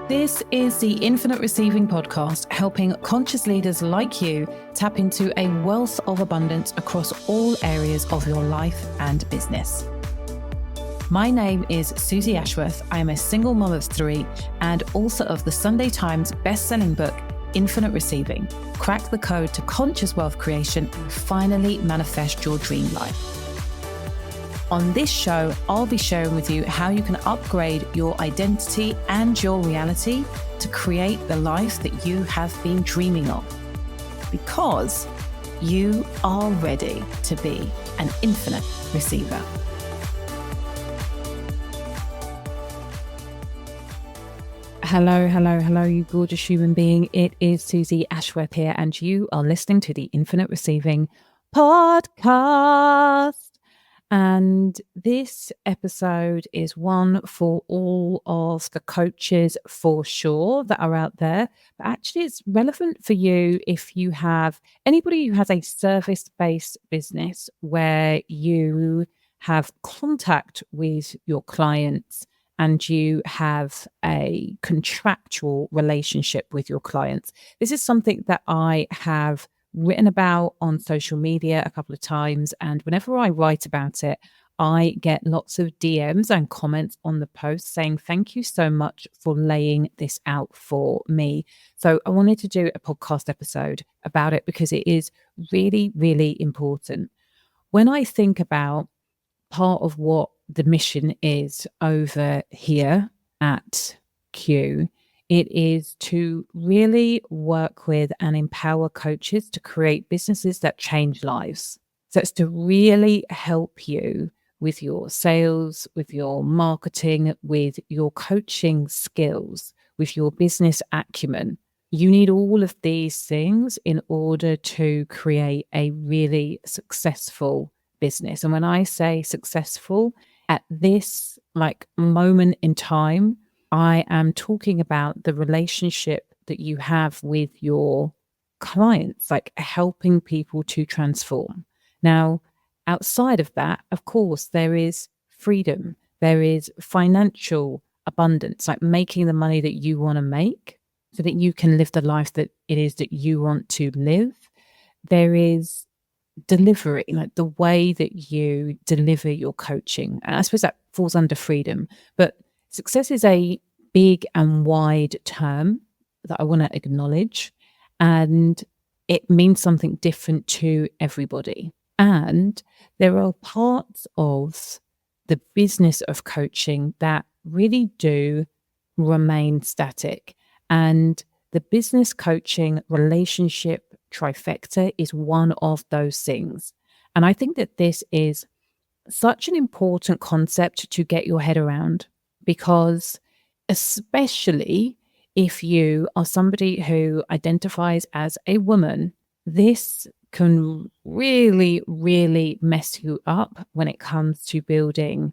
This is the Infinite Receiving Podcast, helping conscious leaders like you tap into a wealth of abundance across all areas of your life and business. My name is Susie Ashworth. I am a single mom of 3 and author of the Sunday Times best-selling book, Infinite Receiving. Crack the code to conscious wealth creation and finally manifest your dream life. On this show, I'll be sharing with you how you can upgrade your identity and your reality to create the life that you have been dreaming of. Because you are ready to be an infinite receiver. Hello, you gorgeous human being. It is Susie Ashworth here, and you are listening to the Infinite Receiving Podcast. And this episode is one for all of the coaches for sure that are out there. But actually, it's relevant for you if you have anybody who has a service-based business where you have contact with your clients and you have a contractual relationship with your clients. This is something that I have written about on social media a couple of times, and whenever I write about it, I get lots of DMs and comments on the post saying thank you so much for laying this out for me. So I wanted to do a podcast episode about it because it is really, really important. When I think about part of what the mission is over here at Q, it is to really work with and empower coaches to create businesses that change lives. So it's to really help you with your sales, with your marketing, with your coaching skills, with your business acumen. You need all of these things in order to create a really successful business. And when I say successful, at this moment in time, I am talking about the relationship that you have with your clients, like helping people to transform. Now, outside of that, of course, there is freedom. There is financial abundance, like making the money that you want to make so that you can live the life that it is that you want to live. There is delivery, like the way that you deliver your coaching. And I suppose that falls under freedom, but success is a big and wide term that I want to acknowledge, and it means something different to everybody. And there are parts of the business of coaching that really do remain static. And the business coaching relationship trifecta is one of those things. And I think that this is such an important concept to get your head around, because especially if you are somebody who identifies as a woman, this can really, really mess you up when it comes to building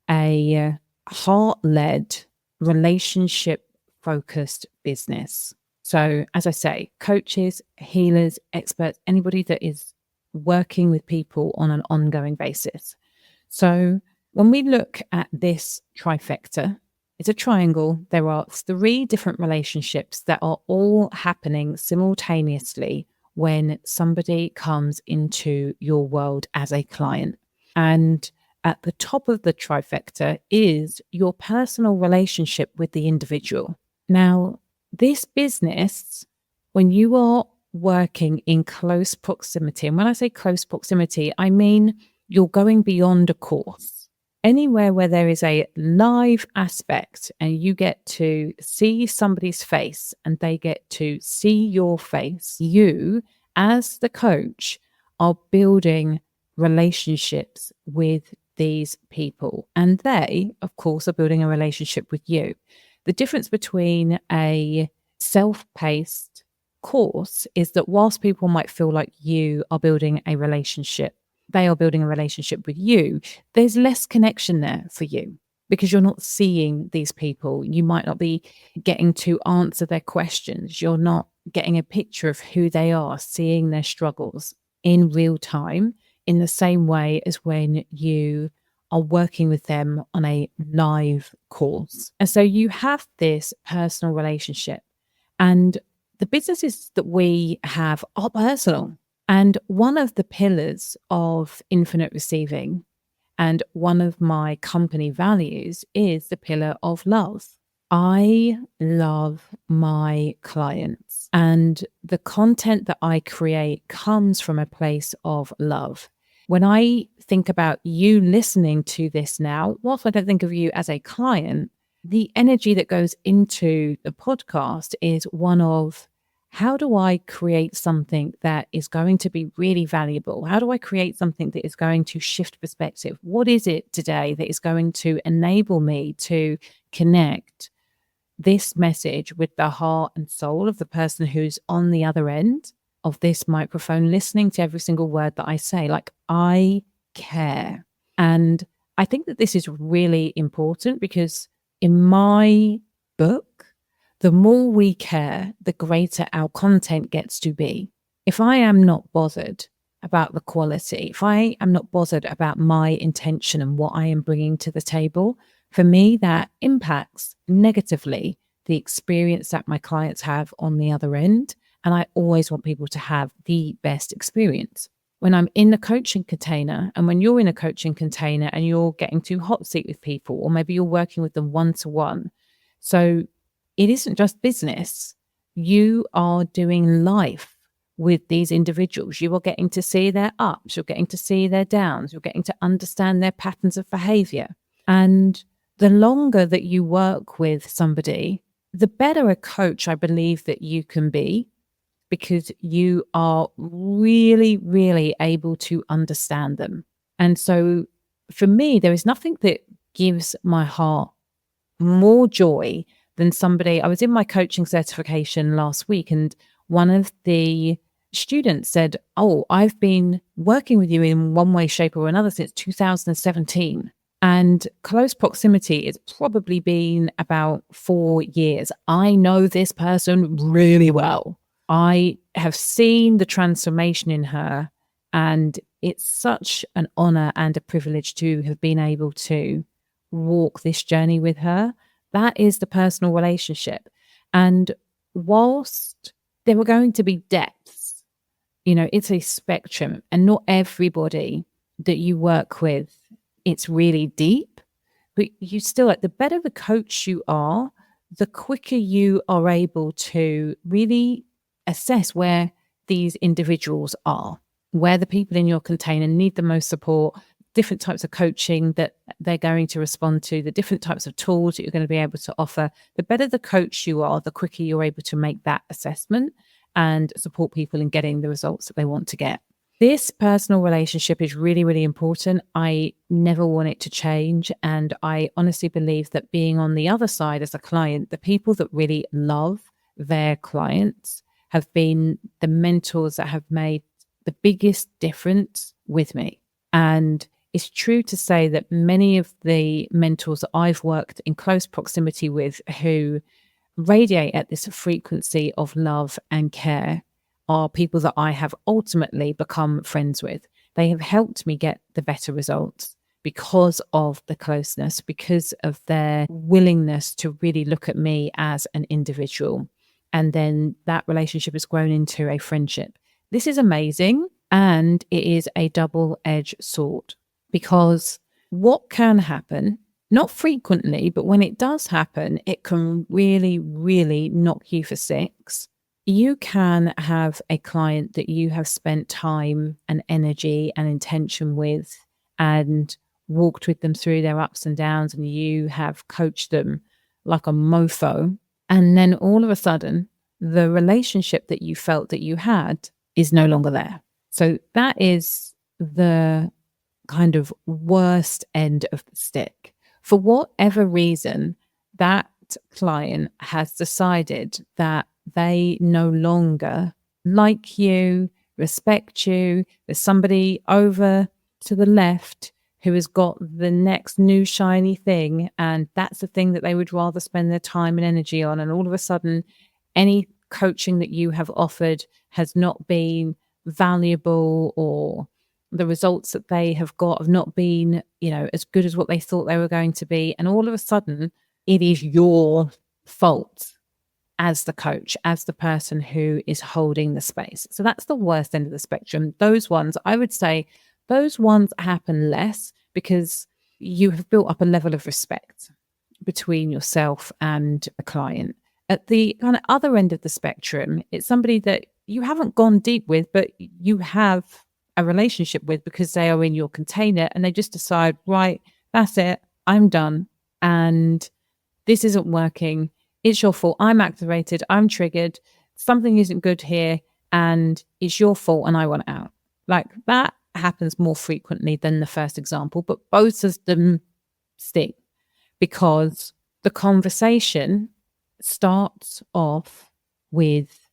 a heart-led, relationship-focused business. So as I say, coaches, healers, experts, anybody that is working with people on an ongoing basis. So when we look at this trifecta, it's a triangle. There are 3 different relationships that are all happening simultaneously when somebody comes into your world as a client. And at the top of the trifecta is your personal relationship with the individual. Now, this business, when you are working in close proximity, and when I say close proximity, I mean you're going beyond a course. Anywhere where there is a live aspect and you get to see somebody's face and they get to see your face, you, as the coach, are building relationships with these people. And they, of course, are building a relationship with you. The difference between a self-paced course is that whilst people might feel like you are building a relationship, they are building a relationship with you, there's less connection there for you because you're not seeing these people. You might not be getting to answer their questions. You're not getting a picture of who they are, seeing their struggles in real time in the same way as when you are working with them on a live course. And so you have this personal relationship, and the businesses that we have are personal. And one of the pillars of infinite receiving and one of my company values is the pillar of love. I love my clients, and the content that I create comes from a place of love. When I think about you listening to this now, whilst I don't think of you as a client, the energy that goes into the podcast is one of, how do I create something that is going to be really valuable? How do I create something that is going to shift perspective? What is it today that is going to enable me to connect this message with the heart and soul of the person who's on the other end of this microphone, listening to every single word that I say? Like, I care. And I think that this is really important because in my book, the more we care, the greater our content gets to be. If I am not bothered about the quality, if I am not bothered about my intention and what I am bringing to the table, for me, that impacts negatively the experience that my clients have on the other end. And I always want people to have the best experience. When I'm in the coaching container, and when you're in a coaching container and you're getting to hot seat with people, or maybe you're working with them one-to-one. So it isn't just business. You are doing life with these individuals. You are getting to see their ups, you're getting to see their downs, you're getting to understand their patterns of behavior. And the longer that you work with somebody, the better a coach I believe that you can be, because you are really, really able to understand them. And so for me, there is nothing that gives my heart more joy than somebody. I was in my coaching certification last week, and one of the students said, "Oh, I've been working with you in one way, shape, or another since 2017. And close proximity, it's probably been about 4 years. I know this person really well. I have seen the transformation in her, and it's such an honor and a privilege to have been able to walk this journey with her." That is the personal relationship. And whilst there were going to be depths, it's a spectrum, and not everybody that you work with, it's really deep, but you still, like, the better the coach you are, the quicker you are able to really assess where these individuals are, where the people in your container need the most support, different types of coaching that they're going to respond to, the different types of tools that you're going to be able to offer. The better the coach you are, the quicker you're able to make that assessment and support people in getting the results that they want to get. This personal relationship is really, really important. I never want it to change. And I honestly believe that being on the other side as a client, the people that really love their clients have been the mentors that have made the biggest difference with me. And it's true to say that many of the mentors that I've worked in close proximity with, who radiate at this frequency of love and care, are people that I have ultimately become friends with. They have helped me get the better results because of the closeness, because of their willingness to really look at me as an individual. And then that relationship has grown into a friendship. This is amazing. And it is a double-edged sword, because what can happen, not frequently, but when it does happen, it can really, really knock you for six. You can have a client that you have spent time and energy and intention with and walked with them through their ups and downs, and you have coached them like a mofo. And then all of a sudden, the relationship that you felt that you had is no longer there. So that is the kind of worst end of the stick. For whatever reason, that client has decided that they no longer like you, respect you. There's somebody over to the left who has got the next new shiny thing, and that's the thing that they would rather spend their time and energy on. And all of a sudden, any coaching that you have offered has not been valuable, or the results that they have got have not been, as good as what they thought they were going to be. And all of a sudden, it is your fault as the coach, as the person who is holding the space. So that's the worst end of the spectrum. Those ones, I would say, those ones happen less because you have built up a level of respect between yourself and a client. At the kind of other end of the spectrum, it's somebody that you haven't gone deep with, but you have a relationship with because they are in your container and they just decide, right, that's it, I'm done. And this isn't working. It's your fault. I'm activated. I'm triggered. Something isn't good here. And it's your fault and I want out. Like that happens more frequently than the first example, but both of them sting because the conversation starts off with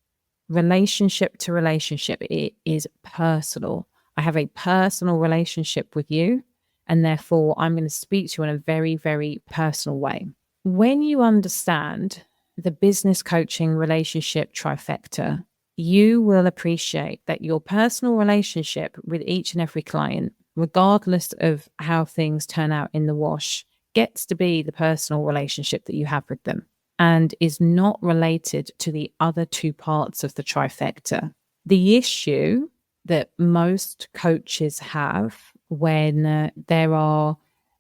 relationship to relationship. It is personal. I have a personal relationship with you, and therefore I'm going to speak to you in a very, very personal way. When you understand the business coaching relationship trifecta, you will appreciate that your personal relationship with each and every client, regardless of how things turn out in the wash, gets to be the personal relationship that you have with them and is not related to the other two parts of the trifecta. The issue that most coaches have when there are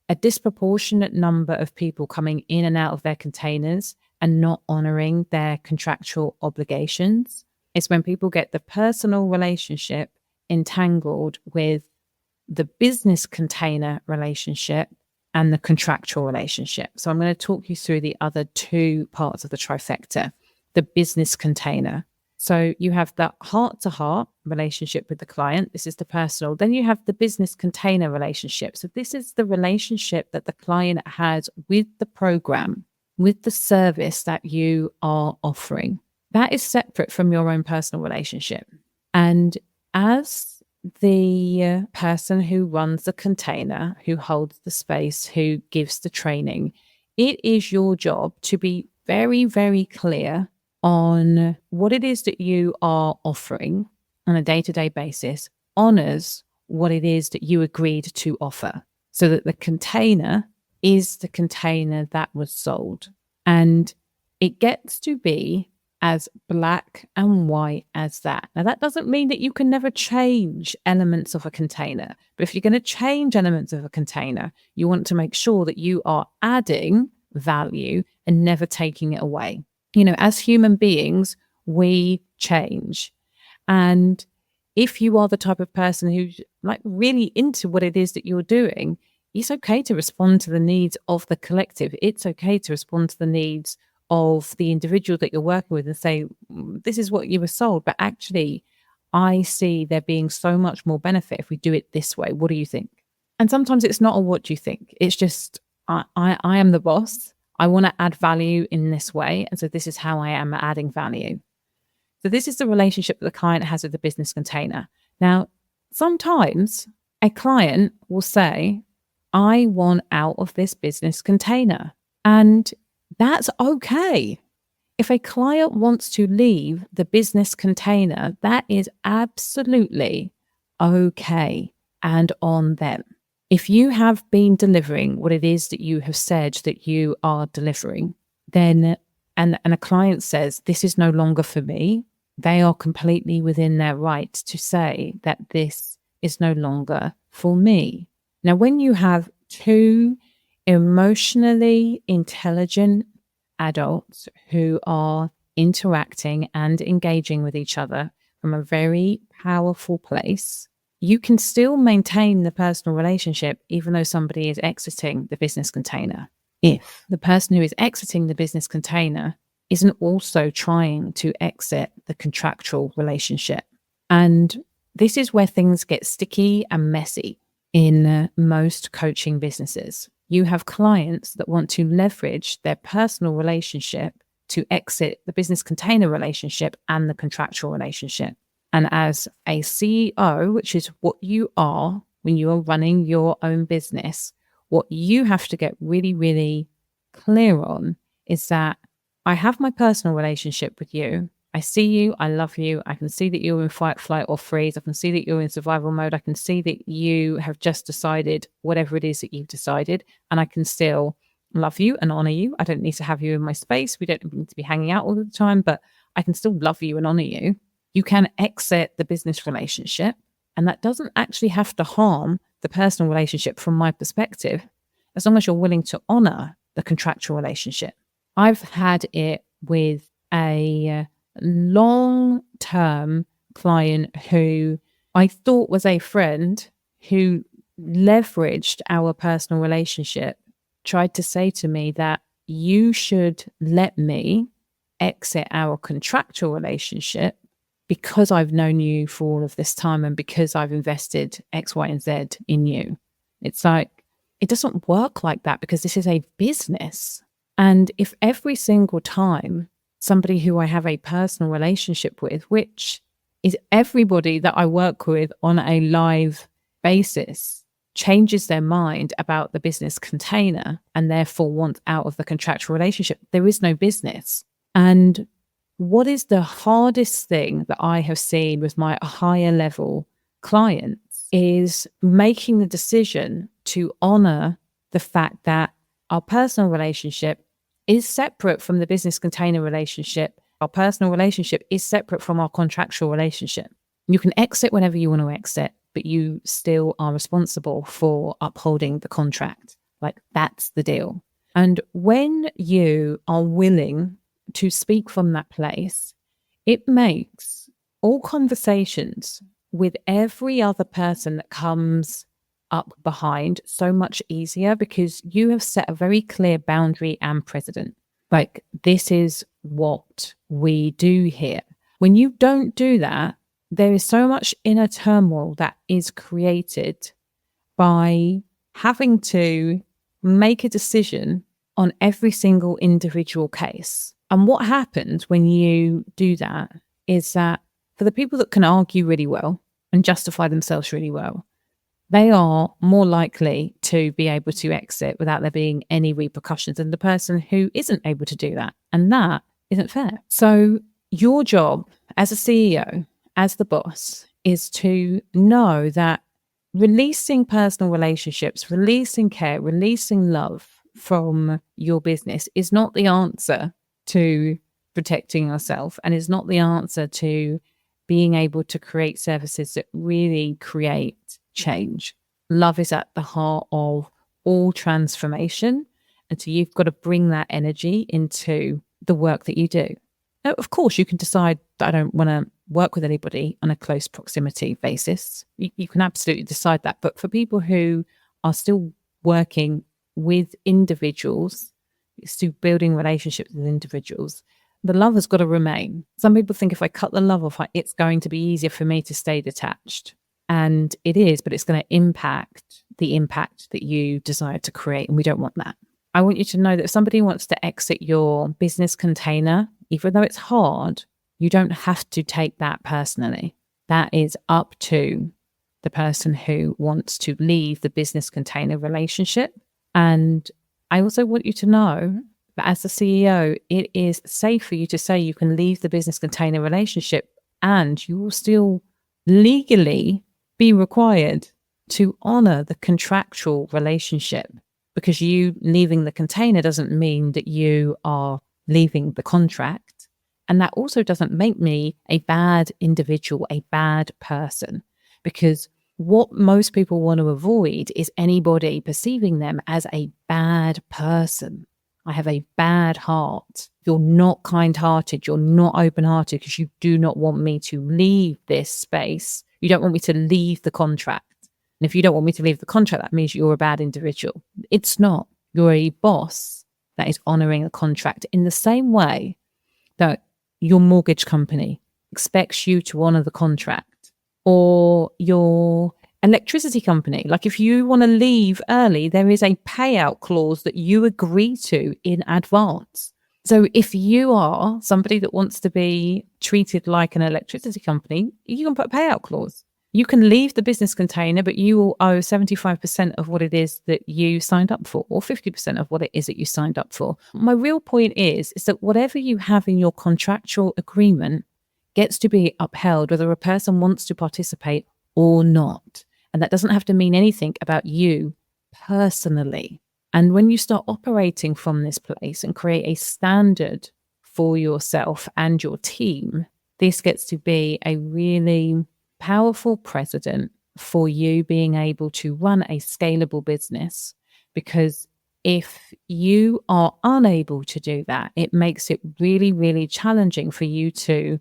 a disproportionate number of people coming in and out of their containers and not honoring their contractual obligations is when people get the personal relationship entangled with the business container relationship and the contractual relationship. So I'm going to talk you through the other two parts of the trifecta, the business container. So you have the heart-to-heart relationship with the client. This is the personal. Then you have the business container relationship. So this is the relationship that the client has with the program, with the service that you are offering. That is separate from your own personal relationship. And as the person who runs the container, who holds the space, who gives the training, it is your job to be very, very clear on what it is that you are offering on a day-to-day basis, honors what it is that you agreed to offer, so that the container is the container that was sold. And it gets to be as black and white as that. Now, that doesn't mean that you can never change elements of a container. But if you're going to change elements of a container, you want to make sure that you are adding value and never taking it away. As human beings, we change. And if you are the type of person who's like really into what it is that you're doing, it's okay to respond to the needs of the collective. It's okay to respond to the needs of the individual that you're working with and say, this is what you were sold, but actually I see there being so much more benefit if we do it this way. What do you think? And sometimes it's not a what do you think? It's just, I am the boss. I want to add value in this way. And so this is how I am adding value. So this is the relationship that the client has with the business container. Now, sometimes a client will say, I want out of this business container. And that's okay. If a client wants to leave the business container, that is absolutely okay and on them. If you have been delivering what it is that you have said that you are delivering, then and a client says, this is no longer for me, they are completely within their right to say that this is no longer for me. Now, when you have two emotionally intelligent adults who are interacting and engaging with each other from a very powerful place, you can still maintain the personal relationship even though somebody is exiting the business container. If the person who is exiting the business container isn't also trying to exit the contractual relationship. And this is where things get sticky and messy in most coaching businesses. You have clients that want to leverage their personal relationship to exit the business container relationship and the contractual relationship. And as a CEO, which is what you are when you are running your own business, what you have to get really, really clear on is that I have my personal relationship with you. I see you, I love you, I can see that you're in fight, flight, or freeze, I can see that you're in survival mode, I can see that you have just decided whatever it is that you've decided, and I can still love you and honor you. I don't need to have you in my space. We don't need to be hanging out all the time, but I can still love you and honor you. You can exit the business relationship, and that doesn't actually have to harm the personal relationship from my perspective, as long as you're willing to honor the contractual relationship. I've had it with a long-term client who I thought was a friend who leveraged our personal relationship, tried to say to me that you should let me exit our contractual relationship because I've known you for all of this time and because I've invested X, Y, and Z in you. It's like, it doesn't work like that because this is a business. And if every single time somebody who I have a personal relationship with, which is everybody that I work with on a live basis, changes their mind about the business container and therefore wants out of the contractual relationship, there is no business. And what is the hardest thing that I have seen with my higher level clients is making the decision to honor the fact that our personal relationship is separate from the business container relationship. Our personal relationship is separate from our contractual relationship. You can exit whenever you want to exit, but you still are responsible for upholding the contract. Like, that's the deal. And when you are willing to speak from that place, it makes all conversations with every other person that comes up behind so much easier, because you have set a very clear boundary and precedent. Like, this is what we do here. When you don't do that, there is so much inner turmoil that is created by having to make a decision on every single individual case. And what happens when you do that is that for the people that can argue really well and justify themselves really well, they are more likely to be able to exit without there being any repercussions than the person who isn't able to do that. And that isn't fair. So your job as a CEO, as the boss, is to know that releasing personal relationships, releasing care, releasing love from your business is not the answer to protecting yourself, and is not the answer to being able to create services that really create change. Love is at the heart of all transformation. And so you've got to bring that energy into the work that you do. Now, of course, you can decide that I don't want to work with anybody on a close proximity basis. You can absolutely decide that. But for people who are still working with individuals, still building relationships with individuals, the love has got to remain. Some people think if I cut the love off, it's going to be easier for me to stay detached. And it is, but it's going to impact the impact that you desire to create. And we don't want that. I want you to know that if somebody wants to exit your business container, even though it's hard, you don't have to take that personally. That is up to the person who wants to leave the business container relationship. And I also want you to know that as the CEO, it is safe for you to say you can leave the business container relationship, and you will still legally be required to honor the contractual relationship, because you leaving the container doesn't mean that you are leaving the contract. And that also doesn't make me a bad individual, a bad person, because what most people want to avoid is anybody perceiving them as a bad person. I have a bad heart. You're not kind-hearted. You're not open-hearted because you do not want me to leave this space. You don't want me to leave the contract. And if you don't want me to leave the contract, that means you're a bad individual. It's not. You're a boss that is honoring a contract in the same way that your mortgage company expects you to honor the contract, or your electricity company. Like, if you want to leave early, there is a payout clause that you agree to in advance. So if you are somebody that wants to be treated like an electricity company, you can put a payout clause. You can leave the business container, but you will owe 75% of what it is that you signed up for, or 50% of what it is that you signed up for. My real point is that whatever you have in your contractual agreement gets to be upheld, whether a person wants to participate or not. And that doesn't have to mean anything about you personally. And when you start operating from this place and create a standard for yourself and your team, this gets to be a really powerful precedent for you being able to run a scalable business. Because if you are unable to do that, it makes it really, really challenging for you to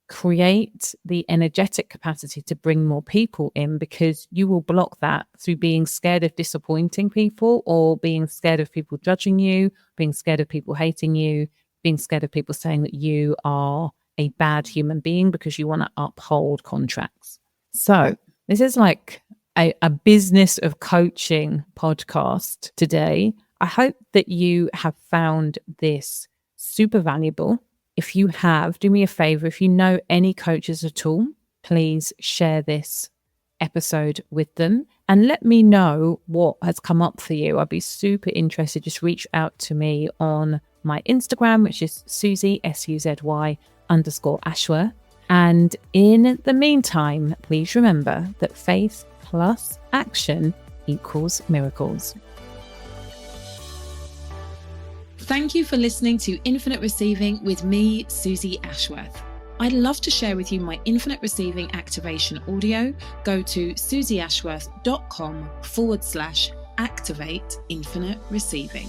create the energetic capacity to bring more people in, because you will block that through being scared of disappointing people, or being scared of people judging you, being scared of people hating you, being scared of people saying that you are a bad human being because you want to uphold contracts. So this is like a business of coaching podcast today. I hope that you have found this super valuable. If you have, do me a favor. If you know any coaches at all, please share this episode with them and let me know what has come up for you. I'd be super interested. Just reach out to me on my Instagram, which is Suzy, SUZY_Ashworth. And in the meantime, please remember that faith plus action equals miracles. Thank you for listening to Infinite Receiving with me, Suzy Ashworth. I'd love to share with you my Infinite Receiving activation audio. Go to suzyashworth.com/activate infinite receiving.